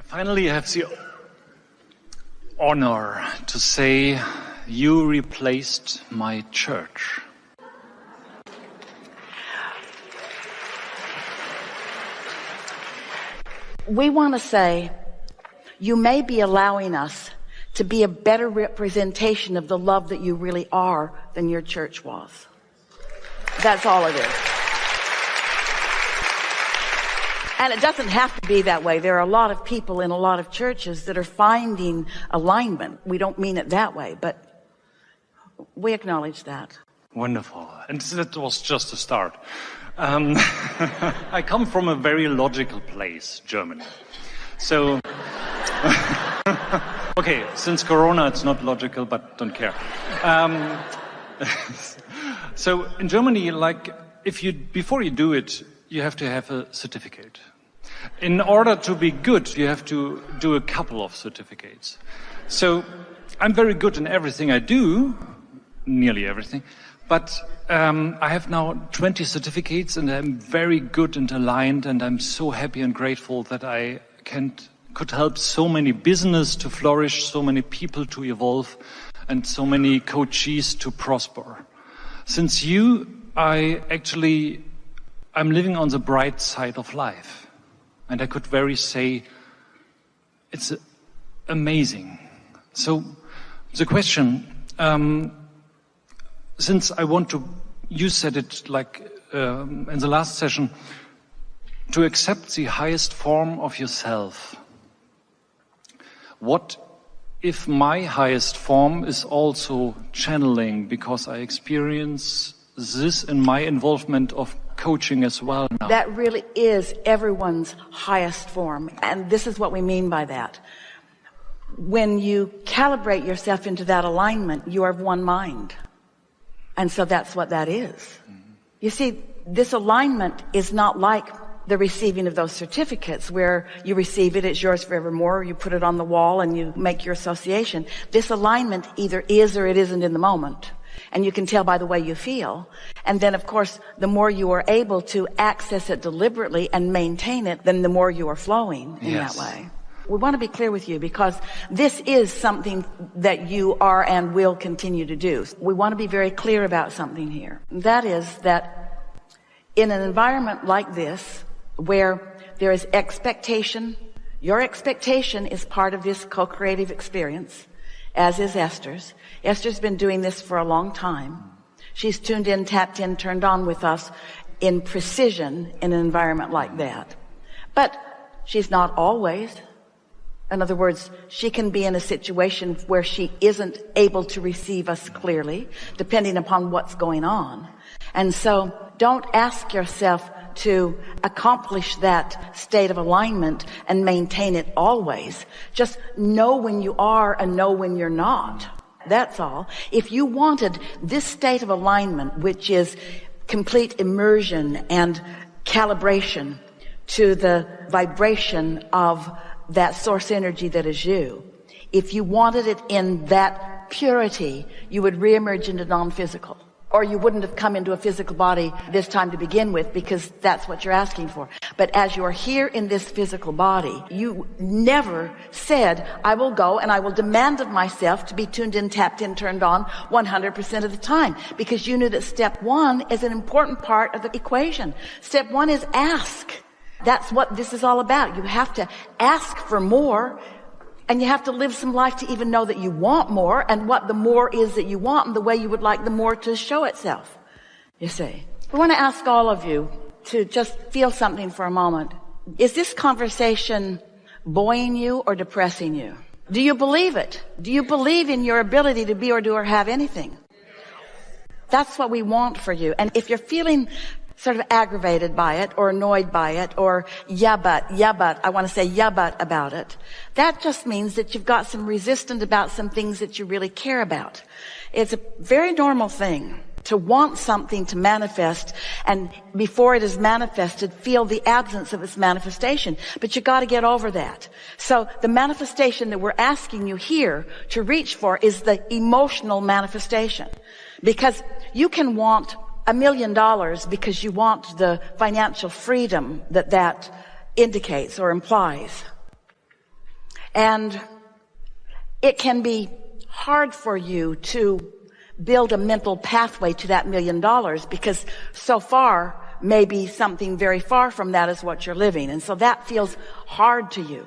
Finally, I have the honor to say you replaced my church. We want to say you may be allowing us to be a better representation of the love that you really are than your church was. That's all it is. And it doesn't have to be that way. There are a lot of people in a lot of churches that are finding alignment. We don't mean it that way, but we acknowledge that. Wonderful. And that was just a start. I come from a very logical place, Germany. So, okay, since Corona it's not logical, but don't care. So in Germany, like, before you do it, you have to have a certificate. In order to be good, you have to do a couple of certificates. So I'm very good in everything I do, nearly everything, but I have now 20 certificates and I'm very good and aligned, and I'm so happy and grateful that I could help so many business to flourish, so many people to evolve, and so many coachees to prosper. Since I'm living on the bright side of life. And I could very say, it's amazing. So the question, since you said it like in the last session, to accept the highest form of yourself. What if my highest form is also channeling, because I experience this in my involvement of coaching as well now? That really is everyone's highest form. And this is what we mean by that. When you calibrate yourself into that alignment, you are of one mind. And so that's what that is. Mm-hmm. You see, this alignment is not like the receiving of those certificates where you receive it, it's yours forevermore, you put it on the wall and you make your association. This alignment either is or it isn't in the moment. And you can tell by the way you feel. And then, of course, the more you are able to access it deliberately and maintain it, then the more you are flowing in that way. We want to be clear with you because this is something that you are and will continue to do. We want to be very clear about something here. That is that in an environment like this, where there is expectation, your expectation is part of this co-creative experience, as is Esther's. Esther's been doing this for a long time. She's tuned in, tapped in, turned on with us in precision in an environment like that. But she's not always. In other words, she can be in a situation where she isn't able to receive us clearly, depending upon what's going on. And so don't ask yourself to accomplish that state of alignment and maintain it always. Just know when you are and know when you're not. That's all. If you wanted this state of alignment, which is complete immersion and calibration to the vibration of that source energy that is you, if you wanted it in that purity, you would reemerge into non-physical. Or you wouldn't have come into a physical body this time to begin with, because that's what you're asking for. But as you are here in this physical body, you never said, I will go and I will demand of myself to be tuned in, tapped in, turned on 100% of the time. Because you knew that step one is an important part of the equation. Step one is ask. That's what this is all about. You have to ask for more. And you have to live some life to even know that you want more, and what the more is that you want and the way you would like the more to show itself. You see, we want to ask all of you to just feel something for a moment. Is this conversation buoying you or depressing you? Do you believe it? Do you believe in your ability to be or do or have anything? That's what we want for you. And if you're feeling sort of aggravated by it or annoyed by it or yeah but, I want to say yeah but about it, that just means that you've got some resistance about some things that you really care about. It's a very normal thing to want something to manifest, and before it is manifested, feel the absence of its manifestation. But you got to get over that. So the manifestation that we're asking you here to reach for is the emotional manifestation. Because you can want $1 million because you want the financial freedom that indicates or implies. And it can be hard for you to build a mental pathway to that $1 million because so far, maybe something very far from that is what you're living. And so that feels hard to you.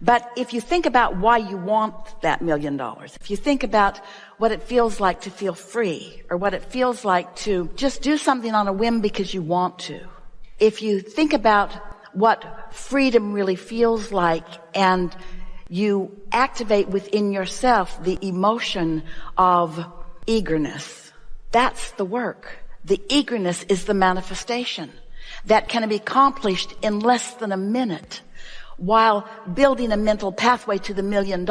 But if you think about why you want that $1 million, if you think about what it feels like to feel free, or what it feels like to just do something on a whim because you want to, if you think about what freedom really feels like and you activate within yourself the emotion of eagerness, that's the work. The eagerness is the manifestation that can be accomplished in less than a minute, while building a mental pathway to the $1 million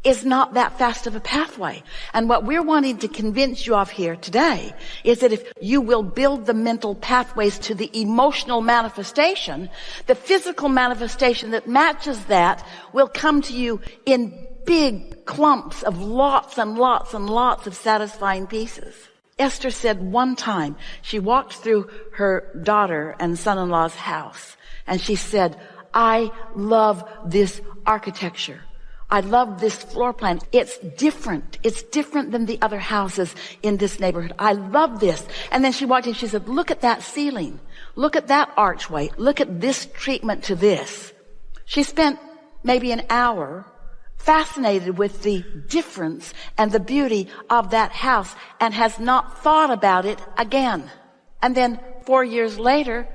is not that fast of a pathway. And what we're wanting to convince you of here today is that if you will build the mental pathways to the emotional manifestation, the physical manifestation that matches that will come to you in big clumps of lots and lots and lots of satisfying pieces. Esther said one time she walked through her daughter and son-in-law's house, and she said, I love this architecture. I love this floor plan. It's different. It's different than the other houses in this neighborhood. I love this. And then she walked in, she said, look at that ceiling. Look at that archway. Look at this treatment to this. She spent maybe an hour fascinated with the difference and the beauty of that house and has not thought about it again. And then 4 years later,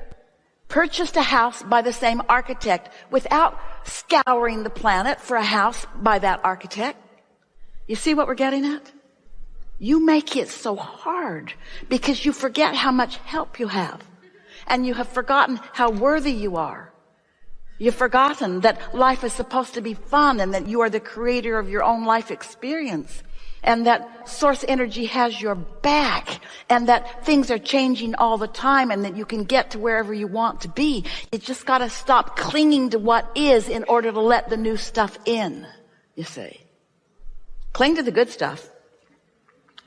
purchased a house by the same architect without scouring the planet for a house by that architect. You see what we're getting at? You make it so hard because you forget how much help you have. And you have forgotten how worthy you are. You've forgotten that life is supposed to be fun and that you are the creator of your own life experience. And that source energy has your back, and that things are changing all the time, and that you can get to wherever you want to be. You just got to stop clinging to what is in order to let the new stuff in, you see. Cling to the good stuff.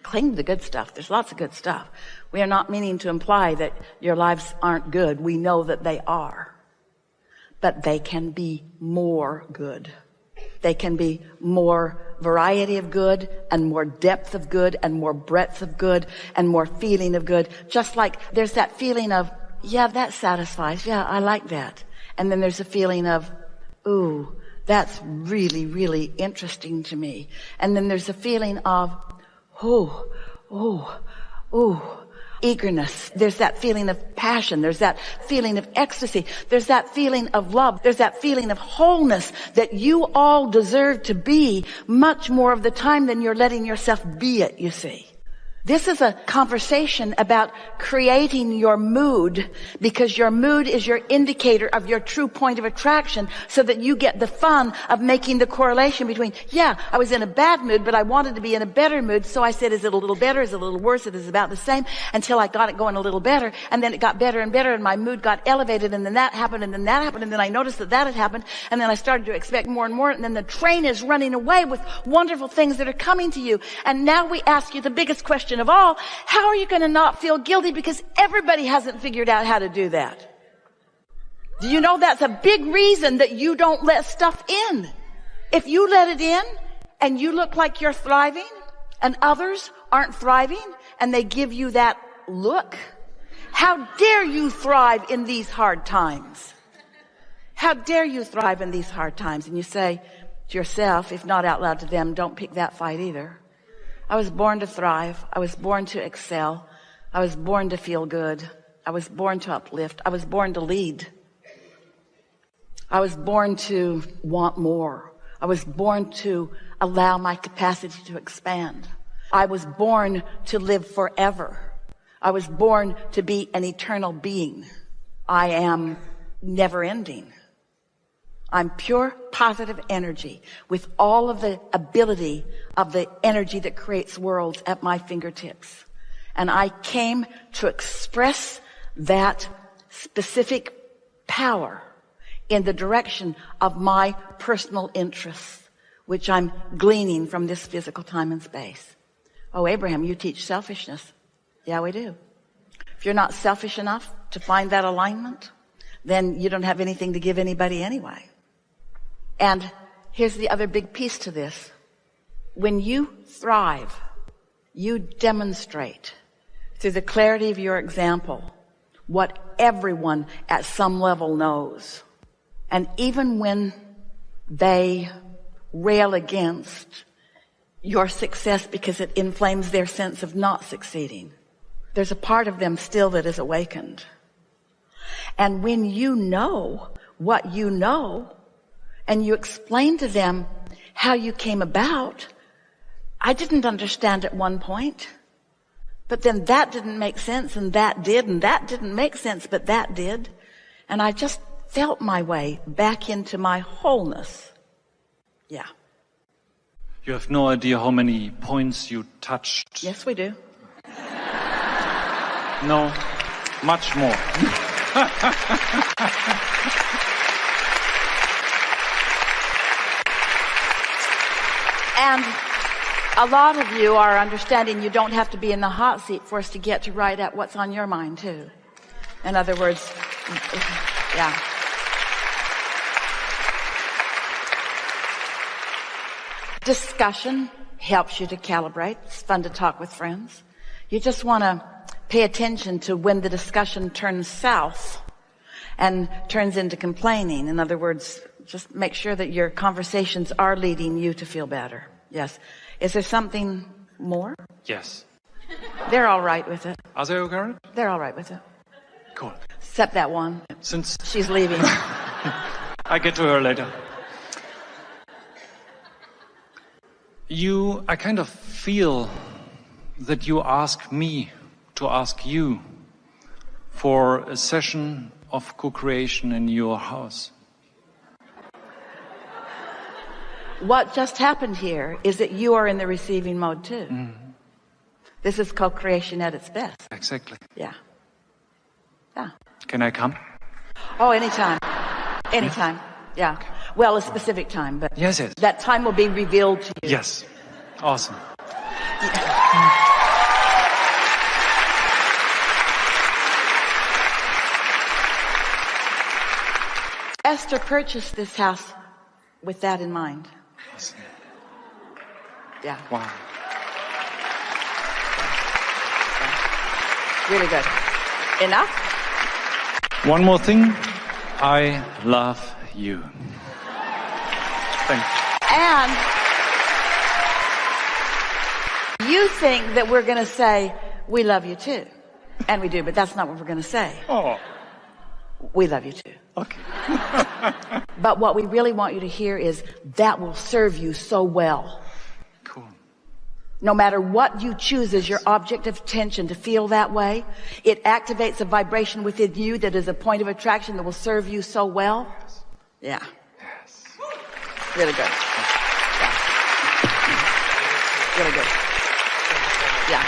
Cling to the good stuff. There's lots of good stuff. We are not meaning to imply that your lives aren't good. We know that they are. But they can be more good. They can be more variety of good and more depth of good and more breadth of good and more feeling of good. Just like there's that feeling of, yeah, that satisfies. Yeah, I like that. And then there's a feeling of, ooh, that's really, really interesting to me. And then there's a feeling of, eagerness. There's that feeling of passion. There's that feeling of ecstasy. There's that feeling of love. There's that feeling of wholeness that you all deserve to be much more of the time than you're letting yourself be it, you see. This is a conversation about creating your mood, because your mood is your indicator of your true point of attraction, so that you get the fun of making the correlation between, yeah, I was in a bad mood, but I wanted to be in a better mood. So I said, is it a little better? Is it a little worse? It is about the same, until I got it going a little better. And then it got better and better, and my mood got elevated, and then that happened, and then that happened, and then I noticed that that had happened, and then I started to expect more and more, and then the train is running away with wonderful things that are coming to you. And now we ask you the biggest question of all: how are you going to not feel guilty? Because everybody hasn't figured out how to do that. Do you know that's a big reason that you don't let stuff in? If you let it in and you look like you're thriving and others aren't thriving and they give you that look, how dare you thrive in these hard times? How dare you thrive in these hard times? And you say to yourself, if not out loud to them, don't pick that fight either. I was born to thrive. I was born to excel. I was born to feel good. I was born to uplift. I was born to lead. I was born to want more. I was born to allow my capacity to expand. I was born to live forever. I was born to be an eternal being. I am never ending. I'm pure positive energy with all of the ability of the energy that creates worlds at my fingertips. And I came to express that specific power in the direction of my personal interests, which I'm gleaning from this physical time and space. Oh, Abraham, you teach selfishness. Yeah, we do. If you're not selfish enough to find that alignment, then you don't have anything to give anybody anyway. And here's the other big piece to this. When you thrive, you demonstrate through the clarity of your example what everyone at some level knows. And even when they rail against your success because it inflames their sense of not succeeding, there's a part of them still that is awakened. And when you know what you know, and you explain to them how you came about, I didn't understand at one point, but then that didn't make sense, and that didn't make sense, but that did. And I just felt my way back into my wholeness. Yeah. You have no idea how many points you touched. Yes, we do. No, much more. And a lot of you are understanding you don't have to be in the hot seat for us to get to write out what's on your mind too. In other words, yeah. Discussion helps you to calibrate. It's fun to talk with friends. You just want to pay attention to when the discussion turns south and turns into complaining. In other words, just make sure that your conversations are leading you to feel better. Yes. Is there something more? Yes. They're all right with it. Are they okay? They're all right with it. Cool. Except that one. Since she's leaving. I get to her later. I kind of feel that you ask me to ask you for a session of co-creation in your house. What just happened here is that you are in the receiving mode too. Mm-hmm. This is co-creation at its best. Exactly. Yeah. Yeah. Can I come? Oh, anytime. Anytime. Yeah. Okay. Well, a specific time, but yes. That time will be revealed to you. Yes. Awesome. Esther purchased this house with that in mind. Awesome. Yeah. Wow. Really good. Enough? One more thing. I love you. Thank you. And you think that we're going to say, we love you too. And we do, but that's not what we're going to say. Oh. We love you too. Okay. But what we really want you to hear is that will serve you so well. Cool. No matter what you choose as your object of attention to feel that way, it activates a vibration within you that is a point of attraction that will serve you so well. Yeah. Yes. Really good. Yeah. Really good. Yeah.